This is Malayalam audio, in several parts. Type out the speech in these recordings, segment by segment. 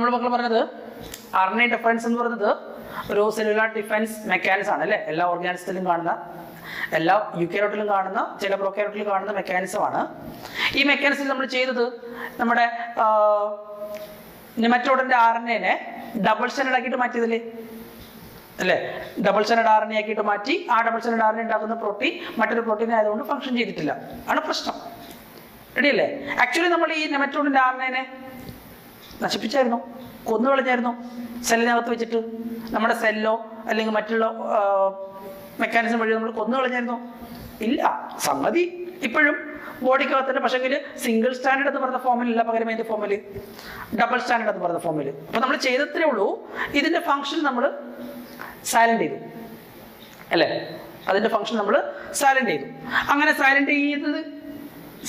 നമ്മൾ മക്കൾ പറഞ്ഞത് RNA ഡിഫറൻസ് എന്ന് പറയുന്നത് ഒരു സെല്ലുലാർ ഡിഫൻസ് മെക്കാനിസം ആണ് അല്ലേ. എല്ലാ ഓർഗാനിസത്തിലും കാണുന്ന, എല്ലാ യൂക്കാരിയോട്ടിലും കാണുന്ന, ചില പ്രോകാരിയോട്ടിലും കാണുന്ന മെക്കാനിസം ആണ്. ഈ മെക്കാനിസം നമ്മൾ ചെയ്തത് നമ്മുടെ നെമറ്റോഡിന്റെ RNA ഡബിൾ സ്റ്റാൻഡേർഡ് ആക്കിയിട്ട് മാറ്റിയതല്ലേ അല്ലേ. ഡബിൾ സ്റ്റാൻഡേർഡ് RNA ആക്കിയിട്ട് മാറ്റി. ആ ഡബിൾ സ്റ്റാൻഡേർഡ് RNA ഉണ്ടാക്കുന്ന പ്രോട്ടീൻ മറ്റൊരു പ്രോട്ടീൻ ആയതുകൊണ്ട് ഫംഗ്ഷൻ ചെയ്തിട്ടില്ല, ആണ് പ്രശ്നം. റെഡി അല്ലേ. ആക്ച്വലി നമ്മൾ ഈ നെമറ്റോഡിന്റെ RNA നശിപ്പിച്ചായിരുന്നു, കൊന്നു കളഞ്ഞായിരുന്നു സെല്ലിനകത്ത് വെച്ചിട്ട്. നമ്മുടെ സെല്ലോ അല്ലെങ്കിൽ മറ്റുള്ള മെക്കാനിസം വഴി നമ്മൾ കൊന്നു കളഞ്ഞായിരുന്നു? ഇല്ല. സംഗതി ഇപ്പോഴും ബോഡിക്കകത്തന്നെ, പക്ഷെങ്കിൽ സിംഗിൾ സ്റ്റാൻഡേർഡ് എന്ന് പറഞ്ഞ ഫോമിലല്ല, പകരം അതിന്റെ ഫോമില് ഡബിൾ സ്റ്റാൻഡേർഡ് എന്ന് പറഞ്ഞ ഫോമില്. അപ്പൊ നമ്മൾ ചെയ്തത്രേ ഉള്ളൂ, ഇതിന്റെ ഫംഗ്ഷൻ നമ്മൾ സൈലന്റ് ചെയ്തു അല്ലേ. അതിന്റെ ഫംഗ്ഷൻ നമ്മൾ സൈലന്റ് ചെയ്തു. അങ്ങനെ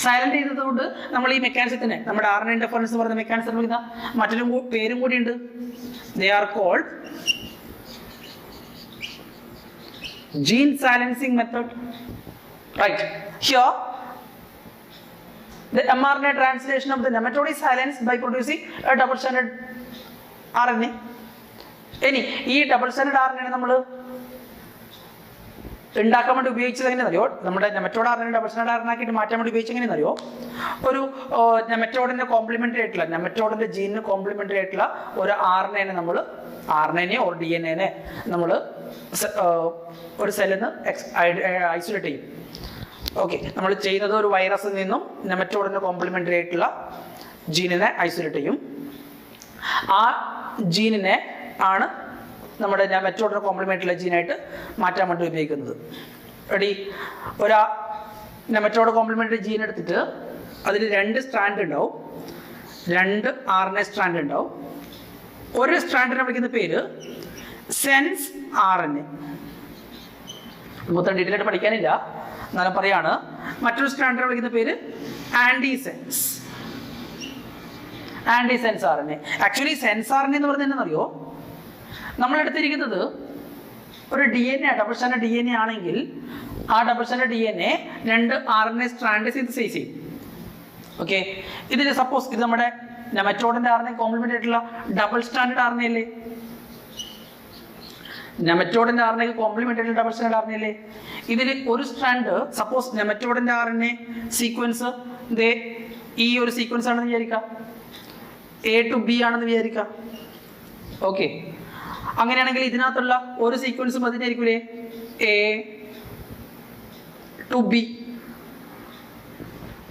സൈലന്റ് ചെയ്തത് കൊണ്ട് നമ്മൾ ഈ മെക്കാനിസത്തിന്, നമ്മുടെ RNA ഇന്റർഫറൻസ് എന്ന് പറയുന്ന മെക്കാനിസത്തിന് വിളിക്കുന്ന മറ്റൊരു പേരും കൂടി ഉണ്ട്. They are called gene silencing method. Right. Here the mRNA translation of the nematode is silenced by producing a double stranded RNA. ഇനി ഈ ഡബിൾ സ്റ്റാൻഡേർഡ് RNA നമ്മൾ ഉണ്ടാക്കാൻ വേണ്ടി ഉപയോഗിച്ചത് എങ്ങനെയെന്നറിയോ? നമ്മുടെ nematode RNA double standard RNA ആക്കിയിട്ട് മാറ്റാൻ വേണ്ടി ഉപയോഗിച്ചത് എങ്ങനെയെന്നറിയോ? ഒരു നെമറ്റോഡിന്റെ കോംപ്ലിമെന്ററി ആയിട്ടുള്ള, നെമറ്റോഡിന്റെ ജീനിന് കോംപ്ലിമെന്ററി ആയിട്ടുള്ള ഒരു RNA നമ്മൾ, RNA ഓർ DNA നമ്മൾ ഒരു സെല്ലിൽ നിന്ന് ഐസൊലേറ്റ് ചെയ്യും. ഓക്കെ, നമ്മൾ ചെയ്യുന്നത് ഒരു വൈറസിൽ നിന്നും നെമറ്റോഡിന് കോംപ്ലിമെന്ററി ആയിട്ടുള്ള ജീനിനെ ഐസൊലേറ്റ് ചെയ്യും. ആ ജീനിനെ ആണ് നമ്മുടെ നെമറ്റോഡിന് കോംപ്ലിമെന്ററി ജീനായിട്ട് മാറ്റാൻ വേണ്ടി ഉപയോഗിക്കുന്നത്. റെഡി. ഒരു നെമറ്റോഡ് കോംപ്ലിമെന്ററി ജീൻ എടുത്തിട്ട് അതിൽ 2 സ്ട്രാൻഡ് ഉണ്ടാവും, 2 RNA സ്ട്രാൻഡ് ഉണ്ടാവും. ഒരു സ്ട്രാൻഡിനെ വിളിക്കുന്ന പേര് സെൻസ് RNA. മൊത്തം ഡീറ്റെയിൽ ആയിട്ട് പഠിക്കാനില്ല, എന്നാലും പറയാണ്. മറ്റൊരു സ്ട്രാൻഡിനെ വിളിക്കുന്ന പേര് ആന്റിസെൻസ് RNA. ആക്ച്വലി സെൻസ് RNA എന്ന് പറയുന്നത് എന്താണെന്നറിയോ? നമ്മൾ എടുത്തിരിക്കുന്നത് ഒരു DNA, ഡബിൾ സ്റ്റാൻഡേർഡ് DNA ആണെങ്കിൽ ആ double standard DNA 2 RNA strand synthesise ചെയ്യും. ഓക്കെ, ഇതിൽ സപ്പോസ് ഇത് നമ്മുടെ നെമറ്റോഡിന്റെ RNA കോംപ്ലിമെന്റ് ആയിട്ടുള്ള ഡബിൾ സ്റ്റാൻഡേർഡ് RNA അല്ലേ? നെമറ്റോഡിന്റെ RNA കോംപ്ലിമെന്റ് ആയിട്ടുള്ള ഡബിൾ സ്റ്റാൻഡേർഡ് RNA അല്ലേ? ഇതിൽ ഒരു സ്ട്രാൻഡ്, സപ്പോസ് നെമറ്റോഡിന്റെ RNA സീക്വൻസ് ഈ ഒരു സീക്വൻസ് ആണെന്ന് വിചാരിക്കാം, A to B ആണെന്ന് വിചാരിക്കാം. ഓക്കെ, അങ്ങനെയാണെങ്കിൽ ഇതിനകത്തുള്ള ഒരു സീക്വൻസും അതിനായിരിക്കൂലേ A to B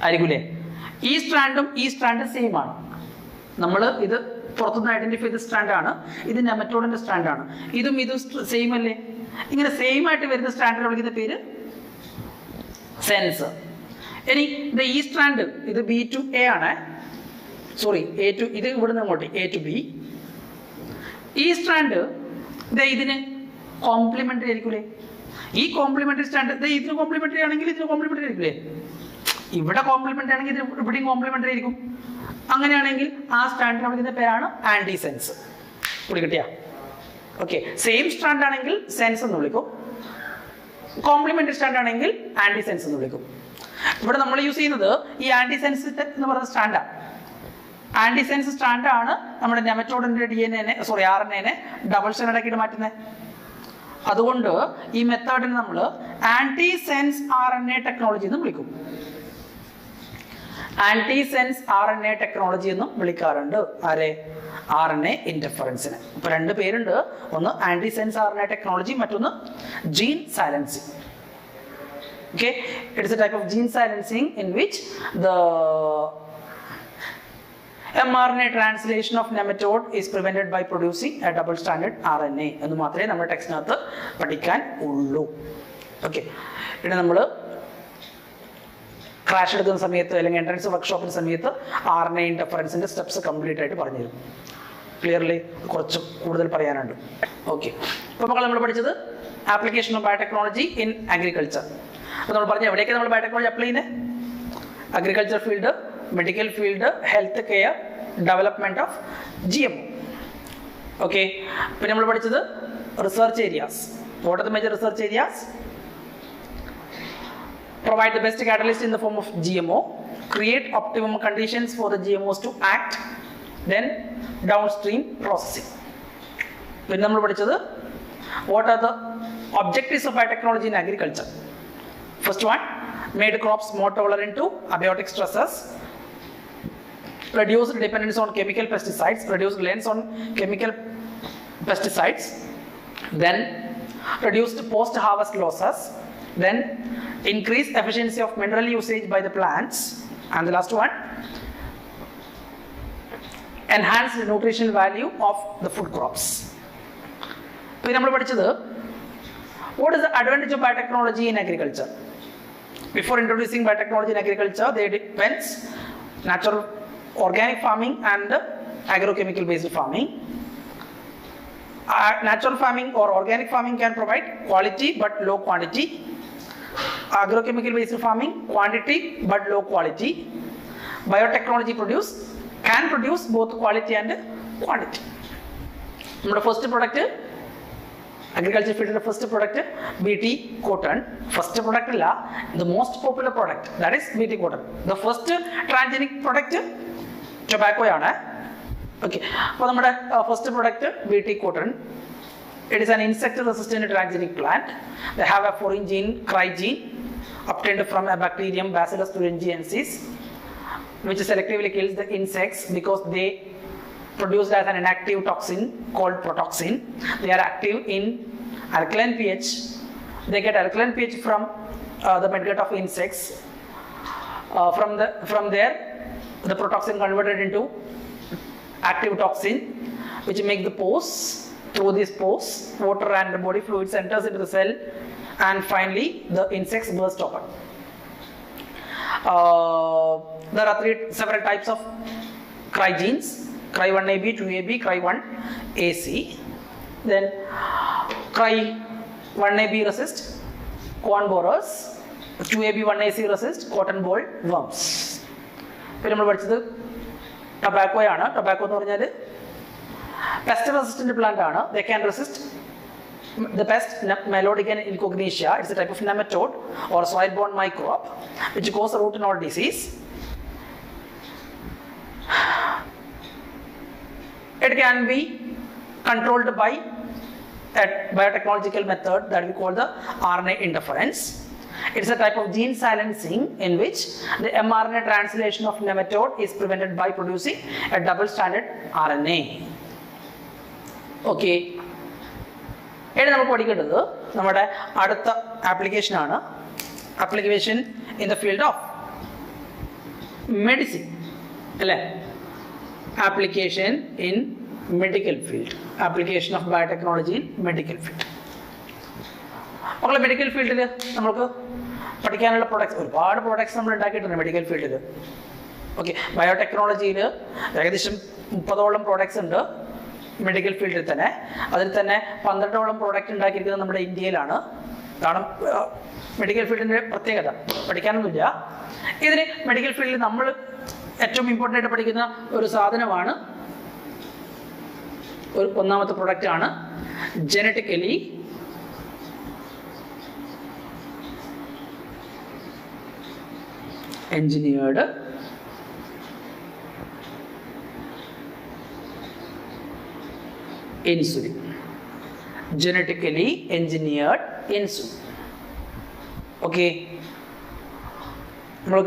ആയിരിക്കൂലേ? ഈ സ്ട്രാൻഡും ഈ സ്ട്രാൻഡും സെയിം ആണ്. നമ്മൾ ഇത് പുറത്തുനിന്ന് ഐഡന്റിഫൈ ചെയ്ത സ്ട്രാൻഡ് ആണ്, ഇത് നെമറ്റോഡിന്റെ സ്ട്രാൻഡ് ആണ്. ഇതും സെയിം അല്ലേ? ഇങ്ങനെ സെയിം ആയിട്ട് വരുന്ന സ്ട്രാൻഡിനെ വിളിക്കുന്ന പേര് സെൻസ്. ഇനി ഈ സ്ട്രാൻഡ് ഇത് B to A ആണ്, സോറി A to, ഇത് ഇവിടുന്ന് അങ്ങോട്ട് A to B. ഈ സ്ട്രാൻഡ് ഇതിന് കോംപ്ലിമെന്ററി ആയിരിക്കൂലേ? ഈ കോംപ്ലിമെന്ററി സ്ട്രാൻഡ് ഇതിന് കോംപ്ലിമെന്ററി ആണെങ്കിൽ ഇതിന് കോംപ്ലിമെന്ററി ആയിരിക്കൂലേ? ഇവിടെ കോംപ്ലിമെന്ററി ആണെങ്കിൽ ഇതിന് ഇവിടെയും കോംപ്ലിമെന്ററി ആയിരിക്കും. അങ്ങനെയാണെങ്കിൽ ആ സ്ട്രാൻഡിനെ വിളിക്കുന്ന പേരാണ് ആന്റിസെൻസ്. കൂടി കിട്ടിയ? ഓക്കെ, സെയിം സ്ട്രാൻഡ് ആണെങ്കിൽ സെൻസ് എന്ന് വിളിക്കും, കോംപ്ലിമെന്ററി സ്ട്രാൻഡ് ആണെങ്കിൽ ആന്റിസെൻസ് എന്ന് വിളിക്കും. ഇവിടെ നമ്മൾ യൂസ് ചെയ്യുന്നത് ഈ ആന്റിസെൻസ് എന്ന് പറയുന്ന സ്ട്രാൻഡാണ്. ആന്റിസെൻസ് സ്ട്രാൻഡ് ആണ് നമ്മുടെ നെമറ്റോഡിന്റെ RNA ഡബിൾ സ്റ്റാൻഡേർഡ് ആക്കിയിട്ട് മാറ്റുന്നത്. അതുകൊണ്ട് ഈ മെത്തേഡിനെ നമ്മൾ ആന്റിസെൻസ് RNA ടെക്നോളജി എന്ന് വിളിക്കും. ആന്റിസെൻസ് RNA ടെക്നോളജി എന്നും വിളിക്കാറുണ്ട്. ആരെ? RNA ഇന്റർഫറൻസിന്. ഇപ്പൊ 2 പേരുണ്ട്, ഒന്ന് ആന്റിസെൻസ് RNA ടെക്നോളജി, മറ്റൊന്ന് gene silencing. Okay, it is a type of gene silencing in which the mRNA translation of nematode is prevented by producing a double stranded RNA. എന്ന് മാത്രമേ നമ്മുടെ ടെക്സ്റ്റിനകത്ത് പഠിക്കാൻ ഉള്ളൂ. ഓക്കെ, ഇവിടെ നമ്മൾ ക്രാഷ് എടുക്കുന്ന സമയത്ത് അല്ലെങ്കിൽ എൻട്രൻസ് വർക്ക്ഷോപ്പിന്റെ സമയത്ത് RNA ഇന്റർഫറൻസിന്റെ സ്റ്റെപ്സ് കംപ്ലീറ്റ് ആയിട്ട് പറഞ്ഞു തരും. ക്ലിയർലി? കുറച്ച് കൂടുതൽ പറയാനുണ്ട്. ഓക്കെ, ഇപ്പോൾ നമ്മൾ പഠിച്ചത് application of biotechnology in agriculture. അപ്പോൾ നമ്മൾ പറഞ്ഞ എവിടെയൊക്കെ നമ്മൾ ബയോടെക്നോളജി അപ്ലൈ ചെയ്യുന്നത്? Agriculture field, medical field, health care, development of GMO. Okay, പിന്നെ നമ്മൾ പഠിച്ചത് research areas. What are the major research areas? Provide the best catalyst in the form of GMO, create optimum conditions for the GMOs to act, then downstream processing. When നമ്മൾ പഠിച്ചത് what are the objectives of biotechnology in agriculture? First one, made crops more tolerant to abiotic stresses, reduced dependence on chemical pesticides, reduced reliance on chemical pesticides, then reduced post-harvest losses, then increased efficiency of mineral usage by the plants, and the last one, enhanced the nutritional value of the food crops. So, what is the advantage of biotechnology in agriculture? Before introducing biotechnology in agriculture, there depends natural organic farming and agrochemical based farming. Natural farming or organic farming can provide quality but low quantity. Agrochemical based farming, quantity but low quality. Biotechnology can produce both quality and quantity. Our first product, agriculture field first product, BT cotton. First product is the most popular product, that is BT cotton. The first transgenic product, tobacco. Okay, for the first product, BT cotton. It is an insect-resistant transgenic plant. They have a foreign gene, cry gene, obtained from a bacterium Bacillus thuringiensis, which selectively kills the insects because they produced as an inactive toxin called protoxin. They are active in alkaline pH. They get alkaline pH from the midgut of insects. From there, the protoxin converted into active toxin, which makes the pores. Through these pores, water and body fluids enters into the cell, and finally the insects burst open. There are several types of cry genes: cry 1AB, 2AB, cry 1AC. Then cry 1AB resist corn borers, 2AB 1AC resist cotton boll worms. Then we പഠിച്ചത് tobacco ആണ്. Tobacco എന്ന് പറഞ്ഞാൽ pest resistant plant ആണ്. They can resist the pest Melodicum incognitia. It's a type of nematode or soil-borne microbe which causes root knot disease. It can be controlled by a biotechnological method that we call the RNA interference. It's a type of gene silencing in which the mRNA translation of nematode is prevented by producing a double-stranded RNA. Okay. Here we will study application in the field of medicine. Application in medical field. Application of biotechnology in medical field. Medical field, we have products. Products in the medical field. Okay. Biotechnology, there are products in the medical field. There are 12 products in India. Medical field is medical field is important product genetically engineered insulin. Genetically engineered insulin. Okay. We have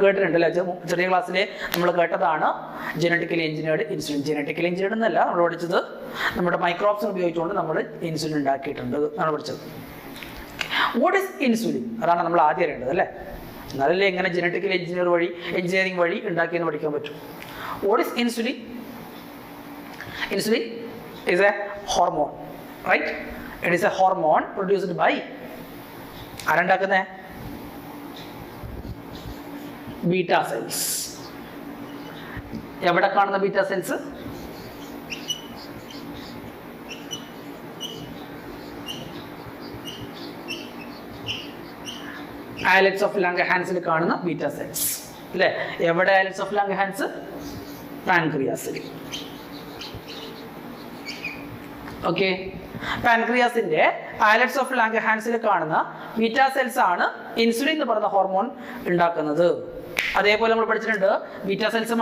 genetically engineered insulin. Genetically engineered is microbes insulin. What is insulin? Genetically engineering. What is insulin? Insulin is a hormone, right? It is a hormone produced by beta cells. Where are the beta cells? Islets of Langerhans beta cells. Where are islets of Langerhans? Pancreas. Okay. Pancreas in there, islets of Langerhans beta cells are insulin hormone. That's why we beta cells are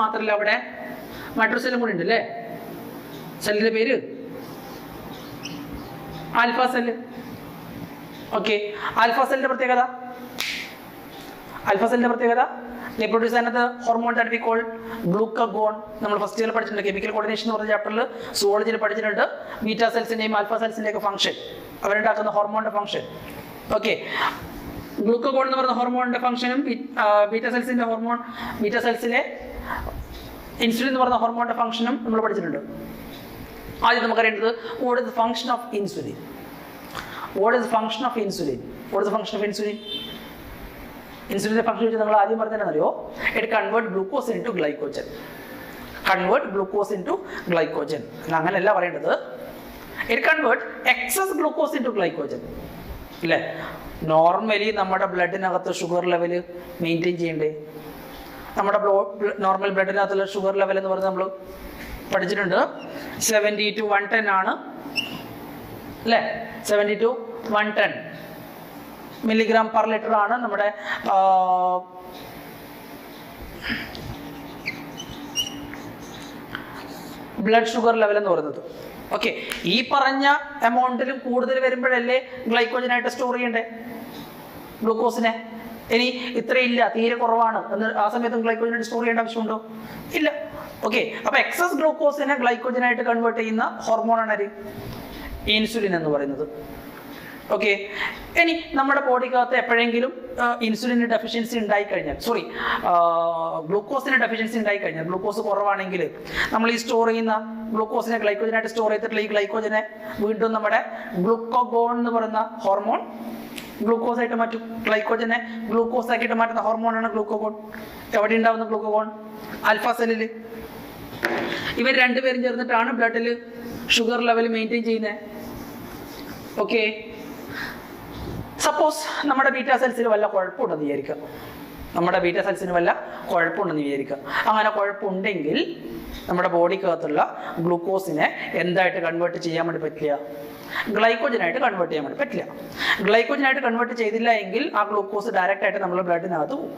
matricellum. സെല്ലിന്റെ പേര് ആൽഫ സെല്ല്. ഓക്കെ, ആൽഫ സെല്ലിന്റെ പ്രത്യേകത they produce another hormone that we call glucagon. നമ്മൾ ഫസ്റ്റ് ഇയറിൽ പഠിച്ചിട്ടുണ്ട്, കെമിക്കൽ കോർഡിനേഷൻ എന്ന് പറഞ്ഞ ചാപ്റ്ററിൽ സുവോളജിയിൽ പഠിച്ചിട്ടുണ്ട്. ബീറ്റാ സെൽസിന്റെയും ആൽഫ സെൽസിന്റെയും ഒക്കെ ഫംഗ്ഷൻ, അവരുണ്ടാക്കുന്ന ഹോർമോണിന്റെ ഫംഗ്ഷൻ. ഓക്കെ, ഗ്ലൂക്കോഗോൺ എന്ന് പറയുന്ന ഹോർമോണിന്റെ ഫംഗ്ഷനും ബീറ്റാ സെൽസിന്റെ ഹോർമോൺ, ബീറ്റാ സെൽസിലെ ഇൻസുലിൻ എന്ന് പറയുന്ന ഹോർമോണിന്റെ ഫംഗ്ഷനും നമ്മൾ പഠിച്ചിട്ടുണ്ട്. ആദ്യം നമുക്കറിയേണ്ടത് what is the function of insulin? ഇൻസുലിന്റെ ഫംഗ്ഷൻ വെച്ച് നമ്മൾ ആദ്യം പറഞ്ഞറിയോ, it convert glucose into glycogen. അങ്ങനെയല്ല പറയേണ്ടത്, it convert excess glucose into glycogen. അല്ലേ, നോർമലി നമ്മുടെ ബ്ലഡിനകത്ത് ഷുഗർ ലെവല് മെയിൻറ്റെയിൻ ചെയ്യണ്ടേ? നമ്മുടെ നോർമൽ ബ്ലഡിനകത്തുള്ള ഷുഗർ ലെവൽ എന്ന് പറഞ്ഞാൽ നമ്മൾ പഠിച്ചിട്ടുണ്ട് 70 to 110 ആണ് അല്ലേ. 70 to 110 മില്ലിഗ്രാം പെർ ലിറ്റർ ആണ് നമ്മുടെ ബ്ലഡ് ഷുഗർ ലെവൽ എന്ന് പറയുന്നത്. ഓക്കെ, ഈ പറഞ്ഞ എമൗണ്ടിലും കൂടുതൽ വരുമ്പോഴല്ലേ ഗ്ലൈക്കോജനായിട്ട് സ്റ്റോർ ചെയ്യണ്ടേ ഗ്ലൂക്കോസിനെ? ഇനി ഇത്രയില്ല, തീരെ കുറവാണ് എന്ന് ആ സമയത്ത് ഗ്ലൈക്കോജനായിട്ട് സ്റ്റോർ ചെയ്യേണ്ട ആവശ്യമുണ്ടോ? ഇല്ല. ഓക്കെ, അപ്പൊ എക്സസ് ഗ്ലൂക്കോസിനെ ഗ്ലൈക്കോജനായിട്ട് കൺവേർട്ട് ചെയ്യുന്ന ഹോർമോണാണ് ഇൻസുലിൻ എന്ന് പറയുന്നത്. ഓക്കെ, ഇനി നമ്മുടെ ബോഡിക്കകത്ത് എപ്പോഴെങ്കിലും ഇൻസുലിന് ഡെഫിഷ്യൻസി ഉണ്ടായിക്കഴിഞ്ഞാൽ, ഗ്ലൂക്കോസിന് ഡെഫിഷ്യൻസി ഉണ്ടായിക്കഴിഞ്ഞാൽ, ഗ്ലൂക്കോസ് കുറവാണെങ്കിൽ നമ്മൾ ഈ സ്റ്റോർ ചെയ്യുന്ന ഗ്ലൂക്കോസിനെ ഗ്ലൈക്കോജനായിട്ട് സ്റ്റോർ ചെയ്തിട്ടുള്ള ഈ ഗ്ലൈക്കോജനെ വീണ്ടും നമ്മുടെ ഗ്ലൂക്കോഗോൺ എന്ന് പറയുന്ന ഹോർമോൺ ഗ്ലൂക്കോസ് ആയിട്ട് മാറ്റും. ഗ്ലൈക്കോജനെ ഗ്ലൂക്കോസ് ആക്കിയിട്ട് മാറ്റുന്ന ഹോർമോണാണ് ഗ്ലൂക്കോഗോൺ. എവിടെ ഉണ്ടാവുന്ന ഗ്ലൂക്കോഗോൺ? ആൽഫ സെല്ലില്. ഇവർ രണ്ടുപേരും ചേർന്നിട്ടാണ് ബ്ലഡിൽ ഷുഗർ ലെവൽ മെയിൻറ്റെയിൻ ചെയ്യുന്നത്. ഓക്കെ, സപ്പോസ് നമ്മുടെ ബീറ്റാ സെൽസിന് വല്ല കുഴപ്പമുണ്ടെന്ന് വിചാരിക്കുക, അങ്ങനെ കുഴപ്പമുണ്ടെങ്കിൽ നമ്മുടെ ബോഡിക്കകത്തുള്ള ഗ്ലൂക്കോസിനെ എന്തായിട്ട് കൺവേർട്ട് ചെയ്യാൻ വേണ്ടി പറ്റില്ല? ഗ്ലൈക്കോജനായിട്ട് കൺവേർട്ട് ചെയ്യാൻ വേണ്ടി പറ്റില്ല. ഗ്ലൈക്കോജനായിട്ട് കൺവേർട്ട് ചെയ്തില്ല എങ്കിൽ ആ ഗ്ലൂക്കോസ് ഡയറക്റ്റ് ആയിട്ട് നമ്മുടെ ബ്ലഡിനകത്ത് പോകും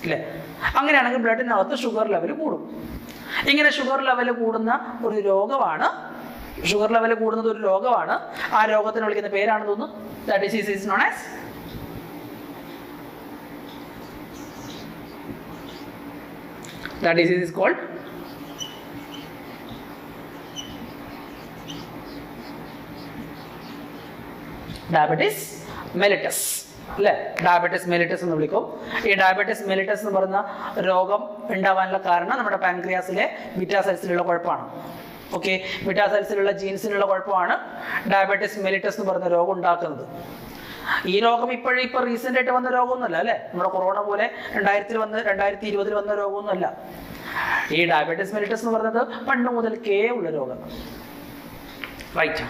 അല്ലേ. അങ്ങനെയാണെങ്കിൽ ബ്ലഡിനകത്ത് ഷുഗർ ലെവൽ കൂടും. ഇങ്ങനെ ഷുഗർ ലെവൽ കൂടുന്ന ഒരു രോഗമാണ്, ആ രോഗത്തിന് വിളിക്കുന്ന പേരാണ് തോന്നുന്നു, that disease is known as called diabetes mellitus അല്ലേ. ഡയബറ്റിസ് മെലിറ്റസ് എന്ന് വിളിക്കും. ഈ ഡയബറ്റിസ് മെലിറ്റസ് എന്ന് പറയുന്ന രോഗം ഉണ്ടാവാനുള്ള കാരണം നമ്മുടെ പാൻക്രിയാസിലെ ബീറ്റാ സെൽസിലുള്ള കുഴപ്പമാണ്. ഓക്കെ, ബീറ്റാ സെൽസിലുള്ള ജീൻസിനുള്ള കുഴപ്പമാണ് ഡയബറ്റിസ് മെലിറ്റസ് എന്ന് പറയുന്ന രോഗം ഉണ്ടാക്കുന്നത്. ഈ രോഗം ഇപ്പൊ റീസെന്റ് ആയിട്ട് വന്ന രോഗമൊന്നുമല്ല അല്ലേ. നമ്മുടെ കൊറോണ പോലെ 2020 വന്ന രോഗമൊന്നുമല്ല. ഈ ഡയബറ്റിസ് മെലിറ്റസ് എന്ന് പറയുന്നത് പണ്ട് മുതൽക്കേ ഉള്ള രോഗം. റൈറ്റ്.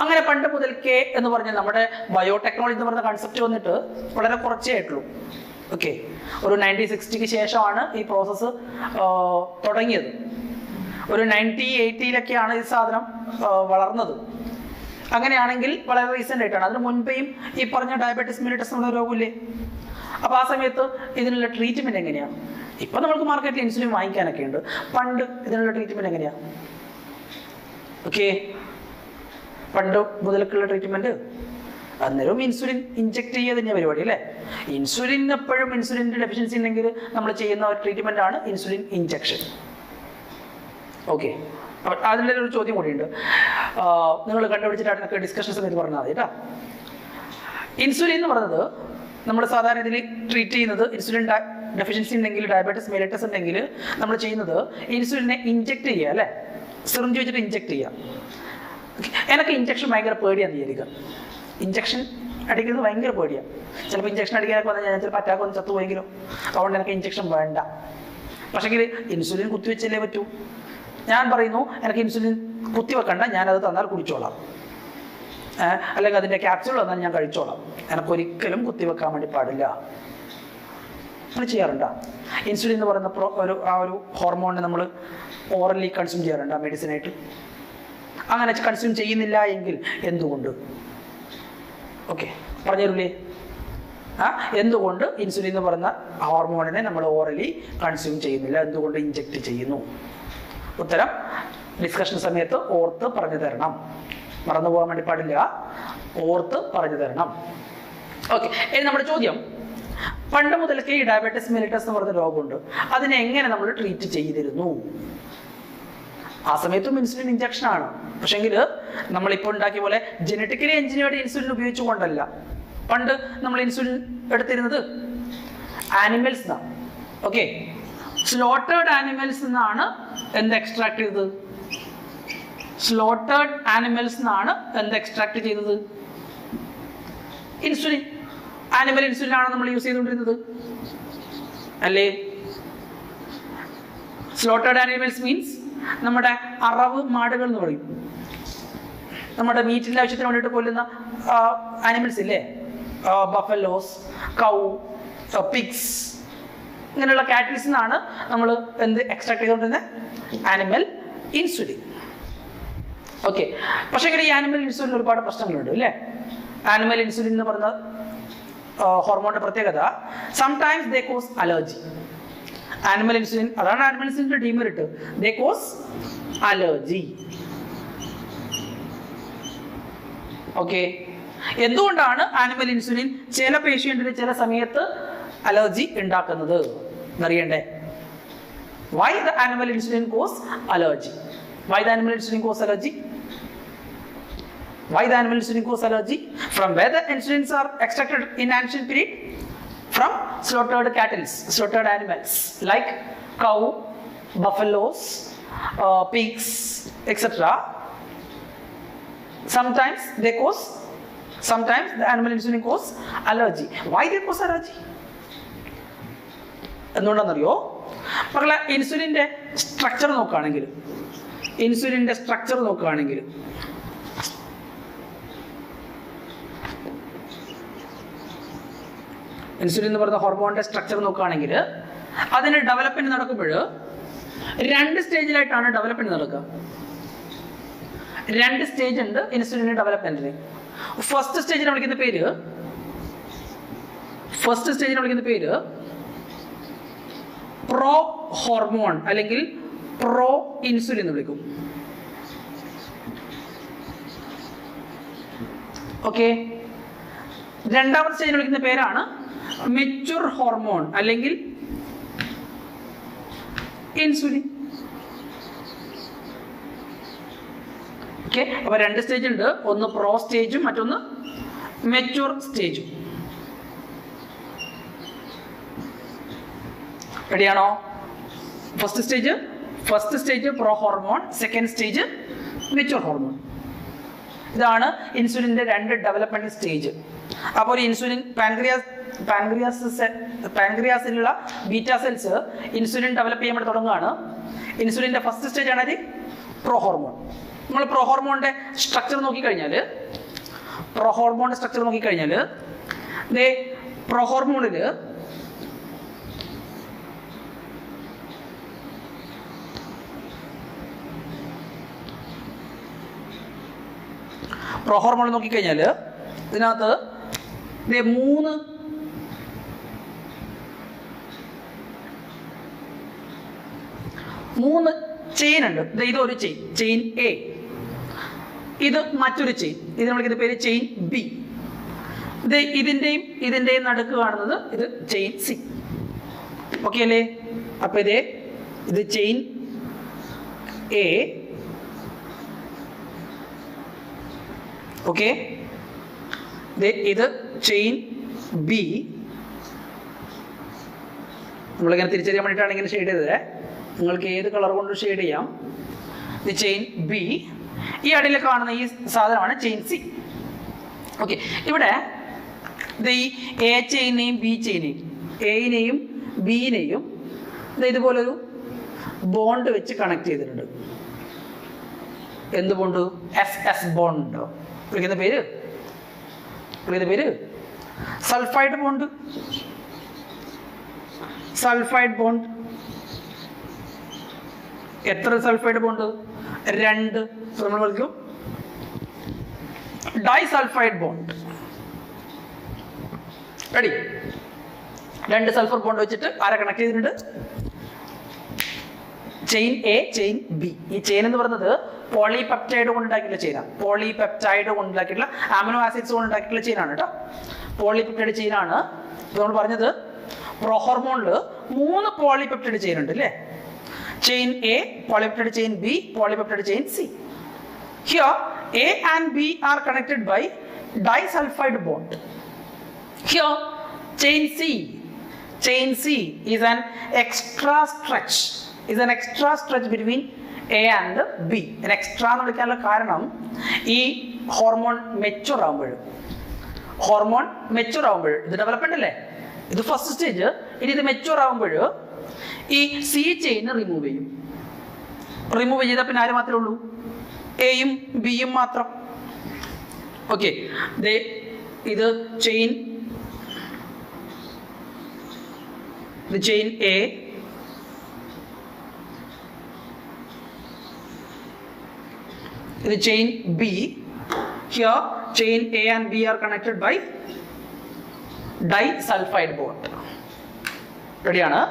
അങ്ങനെ പണ്ട് മുതൽക്കേ എന്ന് പറഞ്ഞാൽ നമ്മുടെ ബയോടെക്നോളജി എന്ന് പറയുന്ന കൺസെപ്റ്റ് വന്നിട്ട് വളരെ കുറച്ചേ ആയിട്ടുള്ളൂ. ഓക്കെ, ഒരു 1960 ശേഷമാണ് ഈ പ്രോസസ്സ് തുടങ്ങിയത്. ഒരു 1980 ഈ സാധനം വളർന്നത്. അങ്ങനെയാണെങ്കിൽ വളരെ റീസെന്റ് ആയിട്ടാണ്. അതിന് മുൻപേയും ഈ പറഞ്ഞ ഡയബറ്റിസ് മെലിറ്റസ് എന്നുള്ള രോഗമില്ലേ. അപ്പൊ ആ സമയത്ത് ഇതിനുള്ള ട്രീറ്റ്മെന്റ് എങ്ങനെയാണ്? ഇപ്പൊ നമ്മൾക്ക് മാർക്കറ്റിൽ ഇൻസുലിൻ വാങ്ങിക്കാനൊക്കെ ഉണ്ട്. പണ്ട് ഇതിനുള്ള ട്രീറ്റ്മെന്റ് എങ്ങനെയാ? ഓക്കെ, പണ്ട് മുതൽക്കുള്ള ട്രീറ്റ്മെന്റ് അന്നേരവും ഇൻസുലിൻ ഇഞ്ചെക്ട് ചെയ്യുക തന്നെയാണ് പരിപാടി അല്ലേ. ഇൻസുലിൻ എപ്പോഴും ഇൻസുലിൻ്റെ ഡെഫിഷ്യൻസി ഉണ്ടെങ്കിൽ നമ്മൾ ചെയ്യുന്ന ഒരു ട്രീറ്റ്മെന്റ് ആണ് ഇൻസുലിൻ ഇഞ്ചെക്ഷൻ. ഓക്കെ, അതിൻ്റെ ഒരു ചോദ്യം കൂടിയുണ്ട്, നിങ്ങൾ കണ്ടുപിടിച്ചിട്ടാണ് ഡിസ്കഷൻ സമയത്ത് പറഞ്ഞാൽ മതി കേട്ടോ. ഇൻസുലിൻ എന്ന് പറയുന്നത് നമ്മൾ സാധാരണ ഇതിൽ ട്രീറ്റ് ചെയ്യുന്നത്, ഇൻസുലിൻ ഡെഫിഷ്യൻസി ഉണ്ടെങ്കിൽ, ഡയബറ്റിസ് മെലിറ്റസ് ഉണ്ടെങ്കിൽ നമ്മൾ ചെയ്യുന്നത് ഇൻസുലിനെ ഇഞ്ചെക്ട് ചെയ്യുക അല്ലേ. സിറിഞ്ച് വെച്ചിട്ട് ഇഞ്ചെക്ട് ചെയ്യുക. എനിക്ക് ഇഞ്ചക്ഷൻ ഭയങ്കര പേടിയാന്ന് വിചാരിക്കുക. ഇഞ്ചക്ഷൻ അടിക്കുന്നത് ഭയങ്കര പേടിയാണ്. ചിലപ്പോൾ ഇഞ്ചക്ഷൻ അടിക്കാനൊക്കെ വന്നാൽ ഞാൻ ചിലപ്പോൾ അറ്റാക്ക് വന്ന് ചത്തുപോയെങ്കിലോ. അതുകൊണ്ട് എനിക്ക് ഇഞ്ചക്ഷൻ വേണ്ട. പക്ഷെങ്കിൽ ഇൻസുലിൻ കുത്തിവെച്ചല്ലേ പറ്റൂ. ഞാൻ പറയുന്നു എനിക്ക് ഇൻസുലിൻ കുത്തിവെക്കണ്ട, ഞാനത് തന്നാൽ കുടിച്ചോളാം, അല്ലെങ്കിൽ അതിൻ്റെ ക്യാപ്സ്യൂൾ തന്നാൽ ഞാൻ കഴിച്ചോളാം, എനിക്കൊരിക്കലും കുത്തിവെക്കാൻ വേണ്ടി പാടില്ല. അങ്ങനെ ചെയ്യാറുണ്ടോ? ഇൻസുലിൻ എന്ന് പറയുന്ന ഒരു ഹോർമോണിനെ നമ്മൾ ഓറലി കൺസ്യൂം ചെയ്യാറുണ്ടോ മെഡിസിനായിട്ട്? അങ്ങനെ കൺസ്യൂം ചെയ്യുന്നില്ല എങ്കിൽ എന്തുകൊണ്ട്? ഓക്കെ, പറഞ്ഞുതരൂലേ? എന്തുകൊണ്ട് ഇൻസുലിൻ എന്ന് പറയുന്ന ഹോർമോണിനെ നമ്മൾ ഓറലി കൺസ്യൂം ചെയ്യുന്നില്ല, എന്തുകൊണ്ട് ഇഞ്ചെക്ട് ചെയ്യുന്നു? ഉത്തരം ഡിസ്കഷൻ സമയത്ത് ഓർത്ത് പറഞ്ഞു തരണം, മറന്നു പോകാൻ വേണ്ടി പാടില്ല, ഓർത്ത് പറഞ്ഞു തരണം. ഓക്കെ, ഇനി നമ്മുടെ ചോദ്യം, പണ്ട് മുതൽക്കേ ഈ ഡയബറ്റിസ് മെലിറ്റസ് എന്ന് പറഞ്ഞ രോഗമുണ്ട്, അതിനെ എങ്ങനെ നമ്മൾ ട്രീറ്റ് ചെയ്തിരുന്നു? ആ സമയത്തും ഇൻസുലിൻ ഇഞ്ചക്ഷൻ ആണ്, പക്ഷെങ്കിൽ നമ്മളിപ്പോൾ ഉണ്ടാക്കിയ പോലെ ജനറ്റിക്കലി എഞ്ചിനീയർഡ് ഇൻസുലിൻ ഉപയോഗിച്ചുകൊണ്ടല്ല. പണ്ട് നമ്മൾ ഇൻസുലിൻ എടുത്തിരുന്നത് ആനിമൽസ് എന്നാണ്. ഓക്കെ, സ്ലോട്ടേഡ് ആനിമൽസ് എന്നാണ് എന്ത് എക്സ്ട്രാക്ട് ചെയ്തത്? സ്ലോട്ടേഡ് ആനിമൽസ് എന്നാണ് എന്ത് എക്സ്ട്രാക്ട് ചെയ്തത്? ഇൻസുലിൻ. ആനിമൽ ഇൻസുലിൻ ആണ് നമ്മൾ യൂസ് ചെയ്തുകൊണ്ടിരുന്നത് അല്ലേ? സ്ലോട്ടേഡ് ആനിമൽസ് മീൻസ് നമ്മുടെ അറവ് മാടുകൾ എന്ന് പറയും, നമ്മുടെ മീറ്റിന്റെ ആവശ്യത്തിന് വേണ്ടിയിട്ട് കൊല്ലുന്ന ആനിമൽസ് ഇല്ലേ? ബഫലോസ്, കൗ, പിഗ്സ്, ഇങ്ങനെയുള്ള കാറ്റിൽസ് നിന്നാണ് നമ്മൾ എന്ത് എക്സ്ട്രാക്ട് ചെയ്തുകൊണ്ടിരുന്നത്? Animal insulin. ഓക്കെ, പക്ഷേ ഈ ആനിമൽ ഇൻസുലിൻ ഒരുപാട് പ്രശ്നങ്ങളുണ്ട് അല്ലേ? ആനിമൽ ഇൻസുലിൻ എന്ന് പറയുന്ന ഹോർമോണിന്റെ പ്രത്യേകത, sometimes they cause allergy. Animal insulin, അതാണ് ആനിമൽ ഇൻസുലിന്റെ demerit, they cause allergy. Okay, എന്തുകൊണ്ടാണ് ആനിമൽ ഇൻസുലിൻ ചില പേഷ്യന്റിന് ചില സമയത്ത് അലർജി ഉണ്ടാക്കുന്നത് എന്നറിയണ്ടേ? Why the animal insulin cause allergy? Why the animal insulin cause allergy? Why the animal insulin cause allergy? From where the insulins are extracted in ancient period? From slaughtered cattle, slaughtered animals like cow, buffaloes, pigs, etc. Sometimes they cause, sometimes the animal insulin cause allergy. Why they cause allergy? എന്തുകൊണ്ടാണെന്നറിയോ മക്കളെ? ഇൻസുലിൻ്റെ സ്ട്രക്ചർ നോക്കുകയാണെങ്കിൽ, ഇൻസുലിൻ്റെ സ്ട്രക്ചർ നോക്കുകയാണെങ്കിൽ ഇൻസുലിൻ എന്ന് പറയുന്ന ഹോർമോണിന്റെ സ്ട്രക്ചർ നോക്കുകയാണെങ്കിൽ അതിന് ഡെവലപ്മെന്റ് നടക്കുമ്പോൾ 2 സ്റ്റേജിലായിട്ടാണ് ഡെവലപ്മെന്റ് നടക്കുക. 2 സ്റ്റേജ് ഉണ്ട് ഇൻസുലിൻ ഡെവലപ്മെന്റിന്. ഫസ്റ്റ് സ്റ്റേജിനെ വിളിക്കുന്ന പേര് പ്രോ ഹോർമോൺ അല്ലെങ്കിൽ പ്രോ ഇൻസുലിൻ എന്ന് വിളിക്കും. ഓക്കെ, രണ്ടാമത്തെ സ്റ്റേജിനെ വിളിക്കുന്ന പേരാണ് മെച്യൂർ ഹോർമോൺ അല്ലെങ്കിൽ ഇൻസുലിൻ. ഓക്കെ, അപ്പൊ 2 സ്റ്റേജ് ഉണ്ട്, ഒന്ന് പ്രോ സ്റ്റേജും മറ്റൊന്ന് മെച്യൂർ സ്റ്റേജും. റെഡിയാണോ? First stage pro hormone, second stage mature hormone. ഇതാണ് ഇൻസുലിന്റെ 2 ഡെവലപ്മെന്റ് സ്റ്റേജ്. അപ്പോൾ ഇൻസുലിൻ പാൻക്രിയാസിലുള്ള ബീറ്റാ സെൽസ് ഇൻസുലിൻ ഡെവലപ്പ് ചെയ്യാൻ വേണ്ടി തുടങ്ങുകയാണ്. ഇൻസുലിന്റെ ഫസ്റ്റ് സ്റ്റേജ് ആണ് പ്രോ ഹോർമോൺ. നമ്മൾ പ്രോ ഹോർമോണിന്റെ സ്ട്രക്ചർ നോക്കിക്കഴിഞ്ഞാൽ പ്രോ ഹോർമോണിൽ നോക്കിക്കഴിഞ്ഞാൽ ഇതിനകത്ത് 3 ചെയിൻ ഉണ്ട്. ഇതൊരു ചെയിൻ എ, ഇത് മറ്റൊരു ചെയിൻ, ഇത് നമ്മൾ ഇതിന്റെ പേര് ചെയിൻ ബി. ഇതിന്റെയും നടുക്ക് കാണുന്നത് ഇത് ചെയിൻ സി. ഓക്കെ അല്ലേ? അപ്പൊ ഇത് ചെയിൻ എ. ഓക്കെ, ഇത് ചെയിൻ ബി. നമ്മളിങ്ങനെ തിരിച്ചറിയാൻ വേണ്ടിയിട്ടാണ് ഇങ്ങനെ ഷെയ്ഡ് ചെയ്തത്. നിങ്ങൾക്ക് ഏത് കളർ കൊണ്ട് ഷെയ്ഡ് ചെയ്യാം. ഇത് ചെയിൻ ബി. ഈ അടിയിൽ കാണുന്ന ഈ സാധനമാണ് ചെയിൻ സി. ഓക്കെ, ഇവിടെ ഈ എ ചെയിനെയും ബി ചെയിനെയും, എയിനെയും ബിയിനെയും ഇതുപോലൊരു ബോണ്ട് വെച്ച് കണക്ട് ചെയ്തിട്ടുണ്ട്. എന്ത് ബോണ്ട്? S bond. വിളിക്കുന്ന പേര് സൾഫൈഡ് ബോണ്ട്. എത്ര സൾഫൈഡ് ബോണ്ട്? 2. നമ്മൾ വിളിക്കും disulphide bond. Ready? 2 sulphur bond വെച്ചിട്ട് ആരെ കണക്ട് ചെയ്തിട്ടുണ്ട്? Chain A, chain B. ഈ ചെയിൻ എന്ന് പറയുന്നത് പോളിപെപ്റ്റൈഡ് കൊണ്ട് ഉണ്ടാക്കിയിട്ടുള്ള ചെയിനാണ്. പോളിപെപ്റ്റൈഡ് കൊണ്ട് ഉണ്ടാക്കിയിട്ടുള്ള അമിനോ ആസിഡ്സ് കൊണ്ട് ഉണ്ടാക്കിയിട്ടുള്ള ചെയിനാണ് കേട്ടോ. പോളിപെപ്റ്റൈഡ് ചെയിനാണ്. നമ്മൾ പറഞ്ഞത് പ്രോഹോർമോണിൽ 3 പോളിപെപ്റ്റൈഡ് ചെയിൻ ഉണ്ട് അല്ലേ? Chain A, polypeptide chain B, polypeptide chain C. Here A and B are connected by disulfide bond. Here chain C is an extra stretch between A and B. An extra എന്ന് വിളിക്കാനുള്ള കാരണം ഈ ഹോർമോൺ മെച്യൂർ ആകുമ്പോൾ ഇത് ഡെവലപ്മെന്റ് അല്ലേ, ഇത് ഫസ്റ്റ് സ്റ്റേജ്. ഇനി ഇത് മെച്യൂർ ആകുമ്പോൾ ഈ സി ചെയിൻ റിമൂവ് ചെയ്താൽ പിന്നെ ആര് മാത്രമേ ഉള്ളൂ? എയും ബിയും മാത്രം. ഓക്കെ, ഇത് ചെയിൻ എ, ഇത് chain B. Here chain A and B are connected by disulphide bond. റെഡിയാണ്?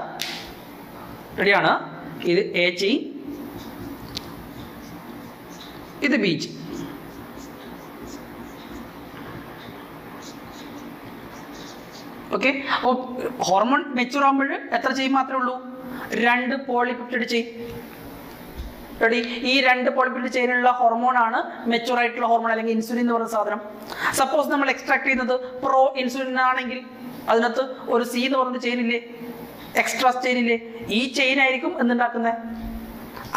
ഇത് എ ചെയിൻ, ഇത് ബി ചെയിൻ. ഓക്കെ, അപ്പോൾ ഹോർമോൺ മെച്യൂർ ആകുമ്പോൾ എത്ര ചെയിൻ മാത്രമേ ഉള്ളൂ? 2 പോളിപെപ്റ്റൈഡ് ചെയിൻ. റെഡി? ഈ 2 പോളിപെപ്റ്റൈഡ് ചെയിനുള്ള ഹോർമോണാണ് മെച്യൂർ ആയിട്ടുള്ള ഹോർമോൺ, അല്ലെങ്കിൽ ഇൻസുലിൻ എന്ന് പറയുന്ന സാധനം. സപ്പോസ് നമ്മൾ എക്സ്ട്രാക്ട് ചെയ്യുന്നത് പ്രോ ഇൻസുലിൻ ആണെങ്കിൽ അതിനകത്ത് ഒരു സി എന്ന് പറയുന്ന ചെയിൻ ഇല്ലേ, എക്സ്ട്രാ ചെയിൻ ഇല്ലേ? ഈ ചെയിൻ ആയിരിക്കും എന്തുണ്ടാക്കുന്നത്?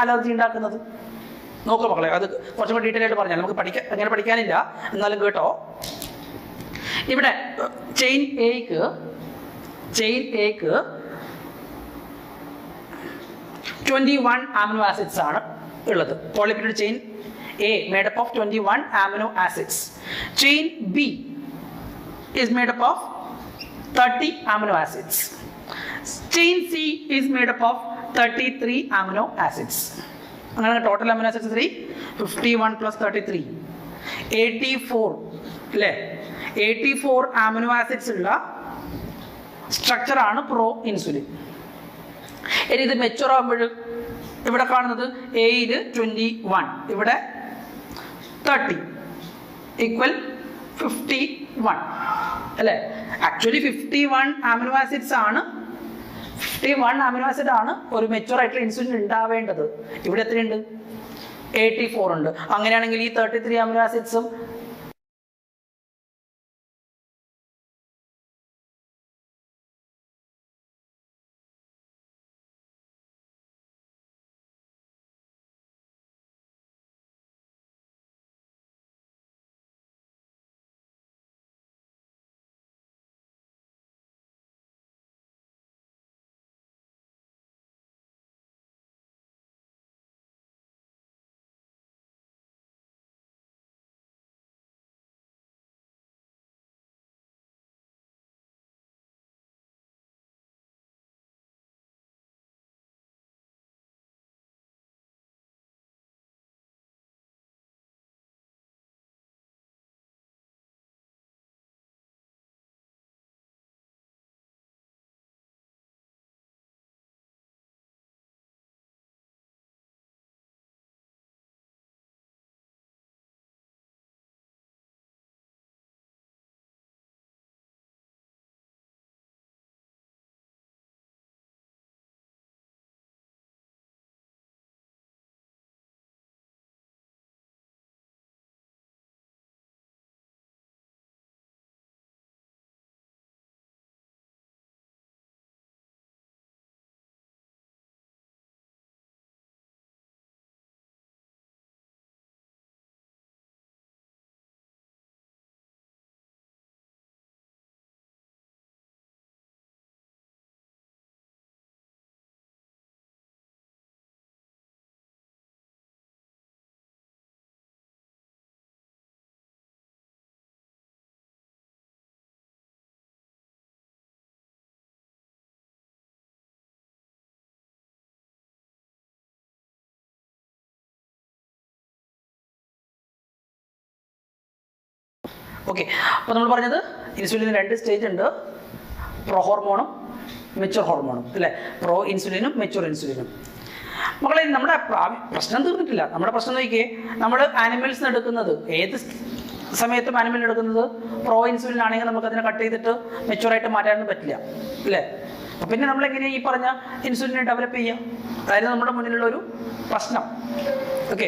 അലർജി ഉണ്ടാക്കുന്നത്. നോക്കുക മക്കളെ, അത് കുറച്ചും കൂടി ഡീറ്റെയിൽ ആയിട്ട് പറഞ്ഞാൽ നമുക്ക് അങ്ങനെ പഠിക്കാനില്ല, എന്നാലും കേട്ടോ. ഇവിടെ ചെയിൻ എക്ക് 21 അമിനോ ആസിഡ്സ് ആണ് ഉള്ളത്. Polypeptide chain A made up of 21 amino acids. Chain B is made up of 30 amino acids. Chain C is made up of 33 amino acids. അങ്ങനെ ടോട്ടൽ അമിനോ ആസിഡ്സ് 51 plus 33 84 അല്ലേ? 84 അമിനോ ആസിഡ്സ് ഉള്ള സ്ട്രക്ചർ ആണ് പ്രോ ഇൻസുലിൻ. ഇനി ഇത് മെച്യൂർ ആകുമ്പോൾ ഇവിടെ കാണുന്നത് എയിൽ 21, ഇവിടെ 30 ഈക്വൽ 51 അല്ലേ? ആക്ച്വലി 51 അമിനോ ആസിഡ്സ് ആണ്, 51 അമിനോ ആസിഡ് ആണ് ഒരു മെച്യൂർ ആയിട്ടുള്ള ഇൻസുലിൻ ഉണ്ടാവേണ്ടത്. ഇവിടെ എത്രയുണ്ട്? 84 ഉണ്ട്. അങ്ങനെയാണെങ്കിൽ ഈ 33 അമിനോ ആസിഡ്സും ഓക്കെ. അപ്പോൾ നമ്മൾ പറഞ്ഞത് ഇൻസുലിന് 2 സ്റ്റേജ് ഉണ്ട്, പ്രോ ഹോർമോണും മെച്യൂർ ഹോർമോണും അല്ലേ? പ്രോ ഇൻസുലിനും മെച്യൂർ ഇൻസുലിനും. മക്കളെ നമ്മുടെ പ്രശ്നം തീർന്നിട്ടില്ല. നമ്മുടെ പ്രശ്നം നോക്കിയേ, നമ്മൾ ആനിമൽസിന് എടുക്കുന്നത് ഏത് സമയത്തും ആനിമൽ എടുക്കുന്നത് പ്രോ ഇൻസുലിൻ ആണെങ്കിൽ നമുക്ക് അതിനെ കട്ട് ചെയ്തിട്ട് മെച്ചുവറായിട്ട് മാറ്റാനൊന്നും പറ്റില്ല അല്ലേ? അപ്പം പിന്നെ നമ്മൾ എങ്ങനെയാണ് ഈ പറഞ്ഞ ഇൻസുലിനെ ഡെവലപ്പ് ചെയ്യുക? അതായത് നമ്മുടെ മുന്നിലുള്ള ഒരു പ്രശ്നം. ഓക്കെ,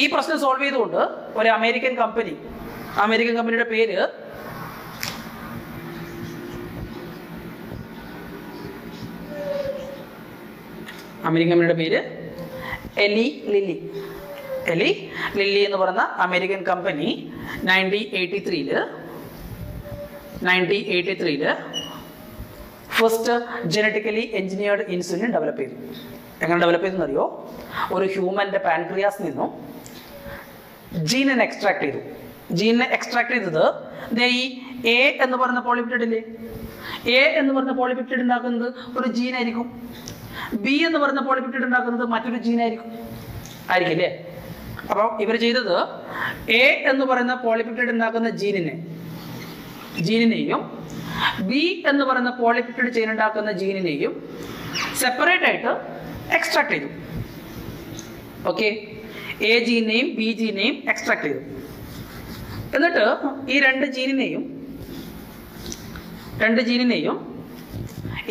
ഈ പ്രശ്നം സോൾവ് ചെയ്തുകൊണ്ട് ഒരു അമേരിക്കൻ കമ്പനിയുടെ പേര് എലി ലില്ലി എന്ന് പറയുന്ന American company 1983 first genetically engineered insulin develop ചെയ്തു. എങ്ങനെ ഡെവലപ്പ് ചെയ്തെന്ന് അറിയോ? ഒരു ഹ്യൂമന്റെ പാൻക്രിയാസിൽ നിന്നും ജീനിനെ എക്സ്ട്രാക്ട് ചെയ്തത് ഈ എ എന്ന് പറയുന്ന പോളിപെപ്റ്റൈഡില്ലേ, എ എന്ന് പറയുന്ന പോളിപെപ്റ്റൈഡ് ഉണ്ടാക്കുന്നത് ഒരു ജീനായിരിക്കും, ബി എന്ന് പറയുന്ന പോളിപെപ്റ്റൈഡ് ഉണ്ടാക്കുന്നത് മറ്റൊരു ജീനായിരിക്കും അല്ലേ? അപ്പോൾ ഇവർ ചെയ്തത് എ എന്ന് പറയുന്ന പോളിപെപ്റ്റൈഡ് ഉണ്ടാക്കുന്ന ജീനിനെയും ബി എന്ന് പറയുന്ന പോളിപെപ്റ്റൈഡ് ചെയിൻ ഉണ്ടാക്കുന്ന ജീനിനെയും സെപ്പറേറ്റ് ആയിട്ട് എക്സ്ട്രാക്ട് ചെയ്തു. ഓക്കെ, എ ജീനെയും ബി ജീനെയും എക്സ്ട്രാക്ട് ചെയ്തു. എന്നിട്ട് ഈ രണ്ട് ജീനിനെയും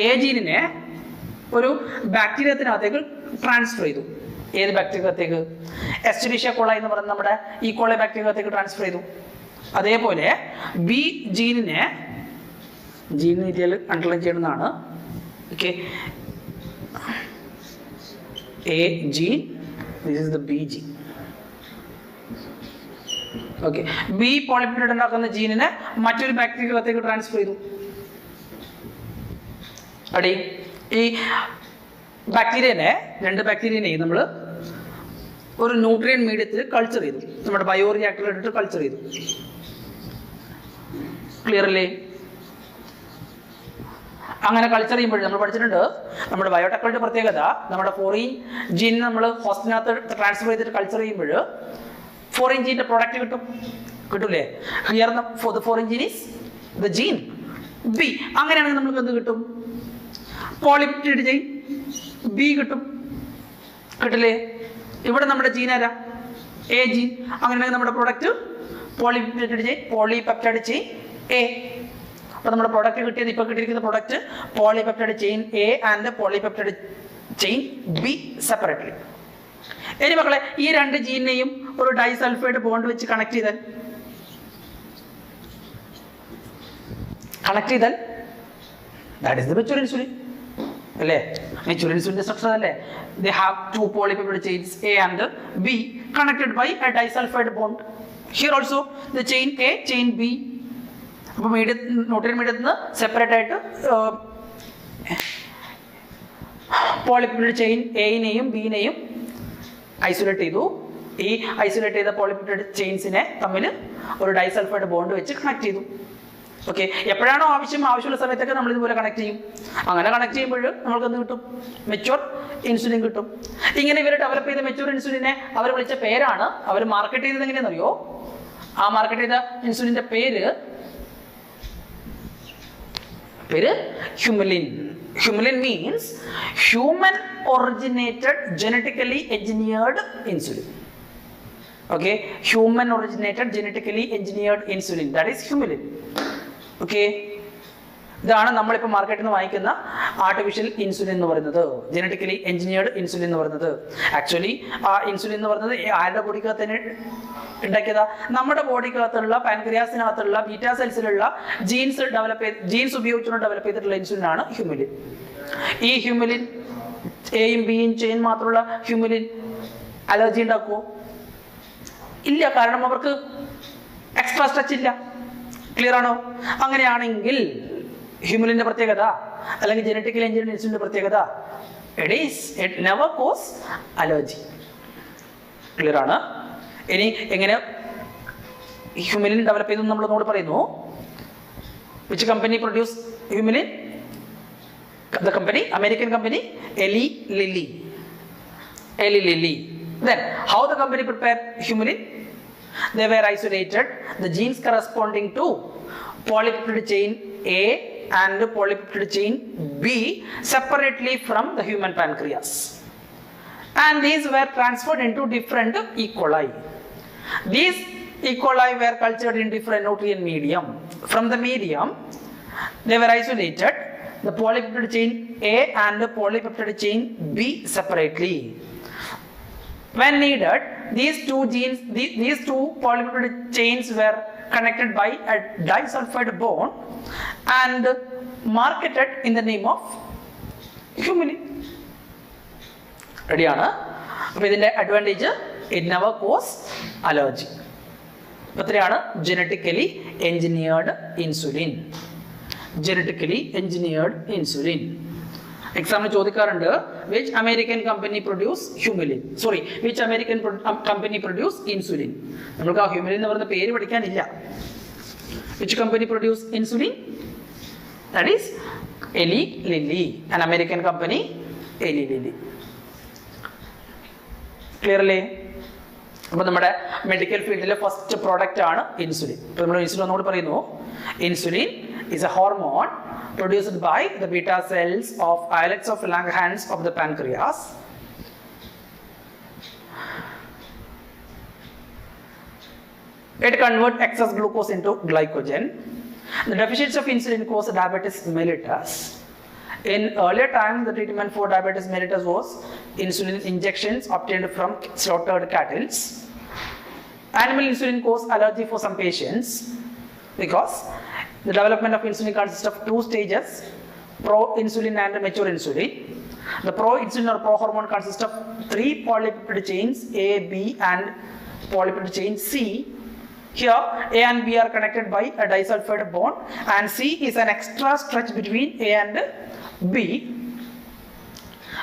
എ ജീനിനെ ഒരു ബാക്ടീരിയത്തിനകത്തേക്ക് ട്രാൻസ്ഫർ ചെയ്തു. ഏത് ബാക്ടീരിയത്തേക്ക്? എസ്ചെറിഷ്യ കോളൈ എന്ന് പറയുന്ന നമ്മുടെ ഈ കോളൈ ബാക്ടീരിയത്തേക്ക് ട്രാൻസ്ഫർ ചെയ്തു. അതേപോലെ ബി ജീനിനെ അണ്ടർലൈൻ ചെയ്യുന്നതാണ്. Okay, A gene, this is the B gene. Okay, B polypeptide ഉണ്ടാക്കുന്ന ജീനിനെ മറ്റൊരു ബാക്ടീരിയത്തേക്ക് ട്രാൻസ്ഫർ ചെയ്തു. അടി ഈ രണ്ട് ബാക്ടീരിയനെയും നമ്മൾ ഒരു ന്യൂട്രിയൻ മീഡിയത്തിൽ കൾച്ചർ ചെയ്തു, നമ്മുടെ ബയോറിയാക്ടറിൽ ഇട്ടിട്ട് കൾച്ചർ ചെയ്തു. ക്ലിയർ അല്ലേ? അങ്ങനെ കൾച്ചർ ചെയ്യുമ്പോൾ നമ്മൾ പഠിച്ചിട്ടുണ്ട്, നമ്മുടെ ബയോടെക്നോളജി പ്രത്യേകത, നമ്മുടെ ഫോറിൻ ജീൻ നമ്മൾ ഹോസ്റ്റിനകത്ത് ട്രാൻസ്ഫർ ചെയ്തിട്ട് കൾച്ചർ ചെയ്യുമ്പോൾ ഫോറിൻ ജീൻ്റെ പ്രോഡക്റ്റ് കിട്ടൂലേ? Here the foreign gene is the gene B. അങ്ങനെയാണെങ്കിൽ നമുക്ക് എന്ത് കിട്ടും? പോളിപെപ്റ്റൈഡ് ചെയിൻ ബി കിട്ടില്ലേ? ഇവിടെ നമ്മുടെ ജീൻ ആരാ? A gene. അങ്ങനെയാണെങ്കിൽ നമ്മുടെ പ്രോഡക്റ്റ് പോളിപെപ്റ്റൈഡ് ചെയിൻ എ. അപ്പോൾ നമ്മുടെ പ്രോഡക്റ്റ് കിട്ടിയത്, ഇപ്പോൾ കിട്ടിയിരിക്കുന്ന product polypeptide chain A and polypeptide chain B separately. ഇനി മക്കളെ, ഈ രണ്ട് ജീനെയും ഒരു ഡൈസൾഫൈഡ് ബോണ്ട് വെച്ച് കണക്ട് ചെയ്താൽ that is the mature insulin അല്ലേ? മെച്യൂർ ഇൻസുലിന്റെ സ്ട്രക്ചർ അല്ലേ? They have two polypeptide chains A and B connected by a disulphide bond. Here also the chain A, chain B. അപ്പോൾ ന്യൂട്രിയൻ മീഡിയത്തിൽ നിന്ന് സെപ്പറേറ്റ് ആയിട്ട് പോളിപെപ്റ്റൈഡ് ചെയിൻ എനെയും ബിനെയും ഐസൊലേറ്റ് ചെയ്തു. ഈ ഐസൊലേറ്റ് ചെയ്ത പോളിപെപ്റ്റൈഡ് ചെയിൻസിനെ തമ്മിൽ ഒരു ഡൈസൾഫൈഡ് ബോണ്ട് വെച്ച് കണക്ട് ചെയ്തു. ഓക്കെ, എപ്പോഴാണോ ആവശ്യമുള്ള സമയത്തൊക്കെ നമ്മൾ ഇതുപോലെ കണക്ട് ചെയ്യും. അങ്ങനെ കണക്ട് ചെയ്യുമ്പോൾ നമുക്ക് എന്ത് കിട്ടും? മെച്യൂർ ഇൻസുലിൻ കിട്ടും. ഇങ്ങനെ ഇവർ ഡെവലപ്പ് ചെയ്ത മെച്യൂർ ഇൻസുലിനെ അവർ വിളിച്ച പേരാണ്, അവർ മാർക്കറ്റ് ചെയ്തത് എങ്ങനെയാണെന്നറിയോ? ആ മാർക്കറ്റ് ചെയ്ത ഇൻസുലിന്റെ പേര് ഹ്യൂമുലിൻ. Humulin means human originated genetically engineered insulin. Okay, human originated genetically engineered insulin, that is humulin. Okay, ഇതാണ് നമ്മളിപ്പോൾ മാർക്കറ്റിൽ നിന്ന് വാങ്ങിക്കുന്ന ആർട്ടിഫിഷ്യൽ ഇൻസുലിൻ എന്ന് പറയുന്നത്, ജനറ്റിക്കലി എഞ്ചിനീയർഡ് ഇൻസുലിൻ എന്ന് പറയുന്നത്. ആക്ച്വലി ആ ഇൻസുലിൻ എന്ന് പറയുന്നത് ആരുടെ ബോഡിക്കകത്ത് തന്നെ ഉണ്ടാക്കിയതാ? നമ്മുടെ ബോഡിക്കകത്തുള്ള പാൻക്രിയാസിനകത്തുള്ള ബീറ്റാ സെൽസിലുള്ള ജീൻസ് ഉപയോഗിച്ചുകൊണ്ട് ഡെവലപ്പ് ചെയ്തിട്ടുള്ള ഇൻസുലിൻ ആണ് ഹ്യൂമുലിൻ. ഈ ഹ്യൂമുലിൻ എയും ബിയും ചെയിൻ മാത്രമുള്ള ഹ്യൂമുലിൻ അലർജി ഉണ്ടാക്കുമോ? ഇല്ല, കാരണം അവർക്ക് എക്സ്ട്രാ സ്ട്രെച്ച് ഇല്ല. ക്ലിയർ ആണോ? അങ്ങനെയാണെങ്കിൽ ഹ്യൂമുലിന്റെ പ്രത്യേകത അല്ലെങ്കിൽ ജനറ്റിക്കലി എഞ്ചിനീയർഡ് ഇൻസുലിന്റെ പ്രത്യേകത, it never cause allergy. Clear ആണ്? ഇനി എങ്ങനെ ഹ്യൂമുലിൻ ഡെവലപ്പ് ചെയ്തു നമ്മൾ നോട് പറയുന്നു. Which company produce humulin? The company, American company Eli Lilly. Then how the company prepared humulin? They were isolated the genes corresponding to polypeptide chain A and polypeptide chain B separately from the human pancreas. and these were transferred into different E. coli. These E. coli were cultured in different nutrient medium. From the medium, they were isolated, the polypeptide chain A and the polypeptide chain B separately. When needed, these two polypeptide chains were connected by a disulfide bond and marketed in the name of humulin. Ready? Within the advantage, it never causes allergy. Genetically engineered insulin. Genetically engineered insulin. Example ചോദിക്കാറുണ്ട്, which American company produce humulin? Sorry, which American company produce insulin? നമുക്ക് ആ humulin എന്ന് പറയുന്ന പേര് പഠിക്കാനില്ല. Which company produce insulin? That is Eli Lilly, an American company. Eli Lilly. Clearly? അപ്പോൾ നമ്മുടെ മെഡിക്കൽ ഫീൽഡിലെ ഫസ്റ്റ് പ്രോഡക്റ്റ് ആണ് ഇൻസുലിൻ. ഇപ്പോൾ നമ്മൾ ഇൻസുലിൻ ഒന്നുകൂടി പറയുന്നു. Insulin is a hormone produced by the beta cells of islets of Langerhans of the pancreas. It converts excess glucose into glycogen. The deficiency of insulin causes diabetes mellitus. In earlier times, the treatment for diabetes mellitus was insulin injections obtained from slaughtered cattle. Animal insulin causes allergy for some patients because the development of insulin consists of two stages, pro-insulin and mature insulin. The pro-insulin or pro-hormone consists of three polypeptide chains A, B and polypeptide chain C. Here A and B are connected by a disulfide bond and C is an extra stretch between A and B.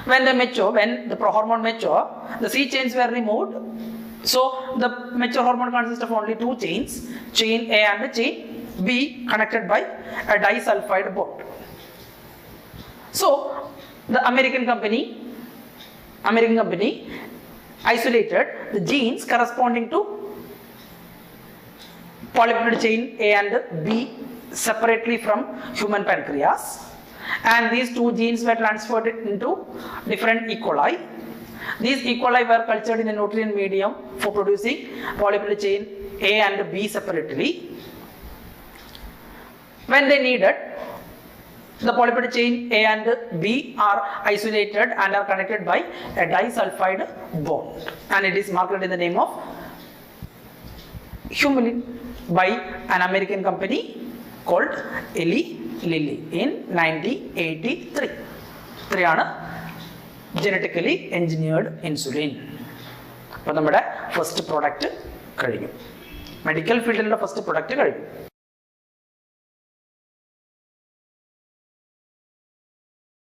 When the prohormone mature, the C chains were removed. So the mature hormone consists of only two chains, chain A and chain B connected by a disulfide bond. So the American company isolated the genes corresponding to polypeptide chain A and B separately from human pancreas, and these two genes were transferred into different E. coli. These E. coli were cultured in a nutrient medium for producing polypeptide chain A and B separately. When they needed, the polypeptide chain A and B are isolated and are connected by a disulfide bond, and it is marketed in the name of humulin by an American company called Eli Lilly in 1983. ഇത്രയാണ് genetically engineered insulin. അപ്പോൾ നമ്മുടെ ഫസ്റ്റ് പ്രോഡക്റ്റ് കഴിഞ്ഞു. മെഡിക്കൽ ഫീൽഡിലുള്ള ഫസ്റ്റ് പ്രോഡക്റ്റ് കഴിഞ്ഞു.